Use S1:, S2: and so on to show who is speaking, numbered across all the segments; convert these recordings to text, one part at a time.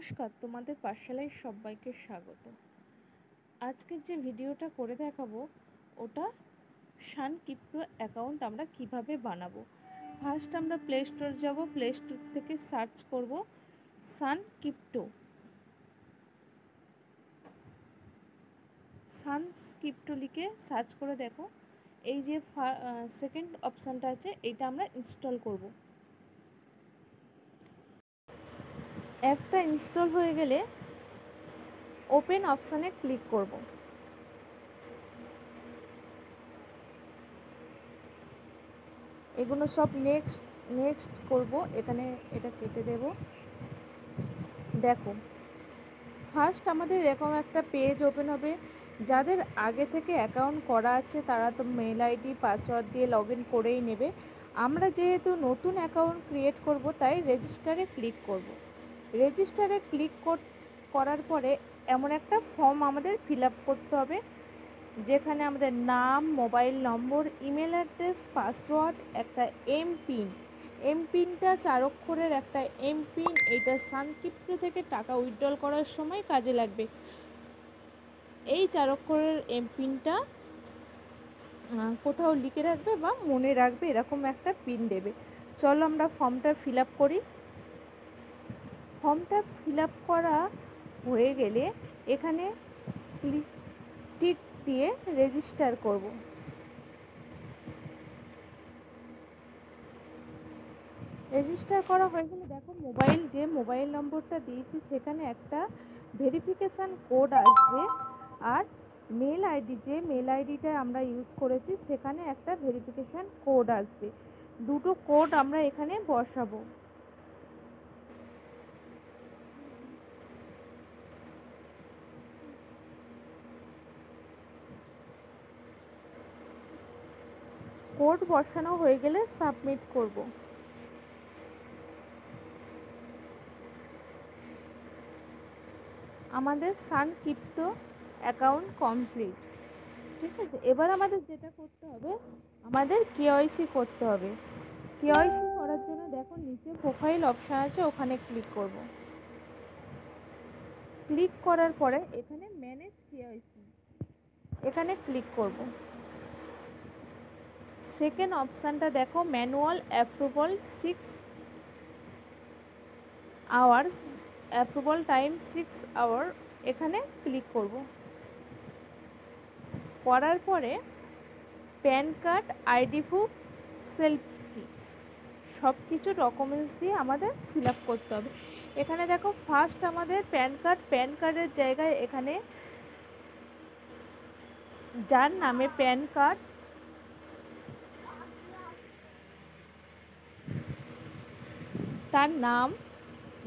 S1: নমস্কার, তোমাদের পাঠশালায় সবাইকে স্বাগত। আজকের যে ভিডিওটা করে দেখাবো ওটা সানকিপ্টো অ্যাকাউন্ট আমরা কিভাবে বানাবো। ফার্স্ট আমরা প্লে স্টোর যাব, প্লে স্টোর থেকে সার্চ করব সানকিপ্টো লিখে সার্চ করে দেখো, এই যে সেকেন্ড অপশানটা আছে এইটা আমরা ইনস্টল করব। অ্যাপটা ইনস্টল হয়ে গেলে ওপেন অপশানে ক্লিক করব। এগুলো সব নেক্সট করব। এখানে এটা কেটে দেব। দেখো, ফার্স্ট আমাদের এরকম একটা পেজ ওপেন হবে। যাদের আগে থেকে অ্যাকাউন্ট করা আছে তারা তো মেল আইডি পাসওয়ার্ড দিয়ে লগ ইন করেই নেবে। আমরা যেহেতু নতুন অ্যাকাউন্ট ক্রিয়েট করব তাই রেজিস্টারে ক্লিক করব। রেজিস্টারে ক্লিক করার পরে এমন একটা ফর্ম আমাদের ফিল আপ করতে হবে, যেখানে আমাদের নাম, মোবাইল নম্বর, ইমেল অ্যাড্রেস, পাসওয়ার্ড, একটা এমপিনটা 4 অক্ষরের একটা এমপিন, এইটা সানকিপ্টো থেকে টাকা উইথড্রল করার সময় কাজে লাগবে। এই 4 অক্ষরের এমপিনটা কোথাও লিখে রাখবে বা মনে রাখবে, এরকম একটা পিন দেবে। চলো আমরা ফর্মটা ফিল আপ করি। ফর্মটা ফিল আপ করা হয়ে গেলে এখানে টিক দিয়ে রেজিস্টার করব। রেজিস্টার করা হয়ে গেলে দেখো, মোবাইল নম্বরটা দিয়েছি সেখানে একটা ভেরিফিকেশান কোড আসবে, আর মেল আইডিটা আমরা ইউজ করেছি সেখানে একটা ভেরিফিকেশান কোড আসবে। দুটো কোড আমরা এখানে বসাবো। কোড বসানো হয়ে গেলে সাবমিট করব। আমাদের সানকিপ্টো অ্যাকাউন্ট কমপ্লিট। ঠিক আছে, এবার আমাদের যেটা করতে হবে, আমাদের কেওয়াইসি করতে হবে। কেওয়াইসি করার জন্য দেখো নিচে প্রোফাইল অপশান আছে, ওখানে ক্লিক করব। ক্লিক করার পরে এখানে ম্যানেজ কেওয়াইসি, এখানে ক্লিক করব। সেকেন্ড অপশানটা দেখো, manual approval 6 hours, approval time 6 hour, এখানে ক্লিক করব। করার পরে PAN card, ID proof, selfie সব কিছু ডকুমেন্টস দিয়ে আমাদের ফিল আপ করতে হবে। এখানে দেখো ফার্স্ট আমাদের প্যান কার্ডের জায়গায় এখানে যার নামে প্যান কার্ড তার নাম,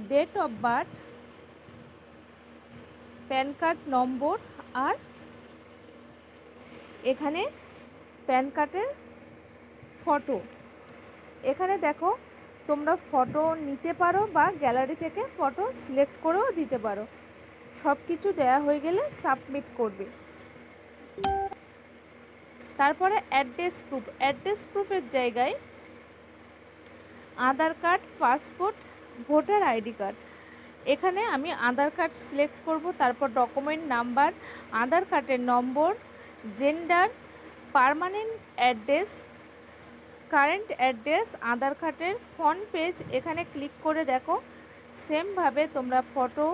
S1: date of birth, PAN card number, আর এখানে প্যান কার্ডের ফটো। এখানে দেখো তোমরা ফটো নিতে পারো বা গ্যালারি থেকে ফটো সিলেক্ট করেও দিতে পারো। সব কিছু দেওয়া হয়ে গেলে সাবমিট করবে। তারপরে অ্যাড্রেস প্রুফের জায়গায় Aadhaar card, passport, voter ID card. এখানে আমি আধার কার্ড সিলেক্ট করব। তারপর ডকুমেন্ট নাম্বার, আধার কার্ডের number, gender, permanent address, current address, Aadhaar কার্ডের ফ্রন্ট পেজ, এখানে ক্লিক করে দেখো সেমভাবে তোমরা ফটো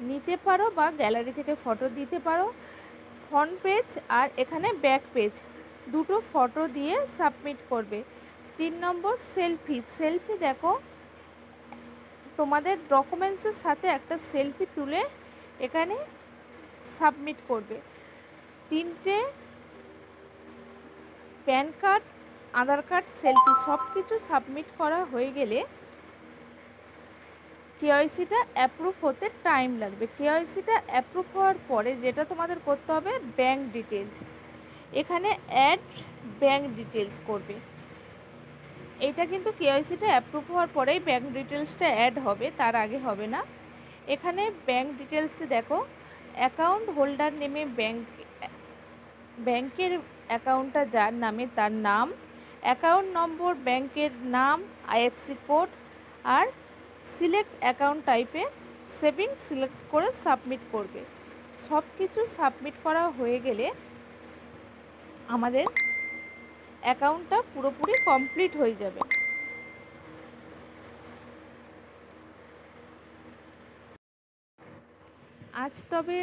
S1: নিতে পারো বা গ্যালারি থেকে ফটো দিতে পারো। ফ্রন্ট পেজ আর এখানে ব্যাক পেজ, দুটো ফটো দিয়ে সাবমিট করবে। 3 নম্বর সেলফি দেখো, তোমাদের ডকুমেন্টসের সাথে একটা সেলফি তুলে এখানে সাবমিট করবে। 3টে প্যান কার্ড, আধার কার্ড, সেলফি সব কিছু সাবমিট করা হয়ে গেলে কেওয়াইসিটা অ্যাপ্রুভ হতে টাইম লাগবে। কেওয়াইসিটা অ্যাপ্রুভ হওয়ার পরে যেটা তোমাদের করতে হবে, ব্যাঙ্ক ডিটেলস, এখানে অ্যাড ব্যাঙ্ক ডিটেলস করবে। এইটা কিন্তু কেওয়াইসিটা অ্যাপ্রুভ হওয়ার পরেই ব্যাঙ্ক ডিটেলসটা অ্যাড হবে, তার আগে হবে না। এখানে ব্যাঙ্ক ডিটেলসে দেখো অ্যাকাউন্ট হোল্ডার নেমে ব্যাংকের অ্যাকাউন্টটা যার নামে তার নাম, অ্যাকাউন্ট নম্বর, ব্যাংকের নাম, আইএফসি কোড, আর সিলেক্ট অ্যাকাউন্ট টাইপে সেভিং সিলেক্ট করে সাবমিট করবে। সব কিছু সাবমিট করা হয়ে গেলে আমাদের অ্যাকাউন্টটা পুরোপুরি কমপ্লিট হয়ে যাবে। আজ তবে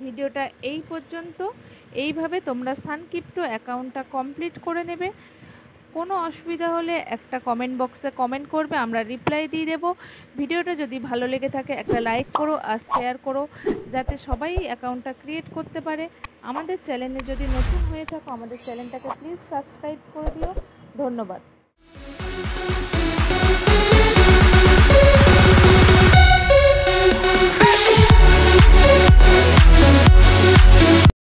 S1: ভিডিওটা এই পর্যন্ত। এইভাবে তোমরা সানক্রিপ্টো অ্যাকাউন্টটা কমপ্লিট করে নেবে। কোনো অসুবিধা হলে একটা কমেন্ট বক্সে কমেন্ট করবে, আমরা রিপ্লাই দিয়ে দেবো। ভিডিওটা যদি ভালো লেগে থাকে একটা লাইক করো আর শেয়ার করো, যাতে সবাই অ্যাকাউন্টটা ক্রিয়েট করতে পারে। আমাদের চ্যানেলে যদি নতুন হয়ে থাকো আমাদের চ্যানেলটাকে প্লিজ সাবস্ক্রাইব করে দিও। ধন্যবাদ।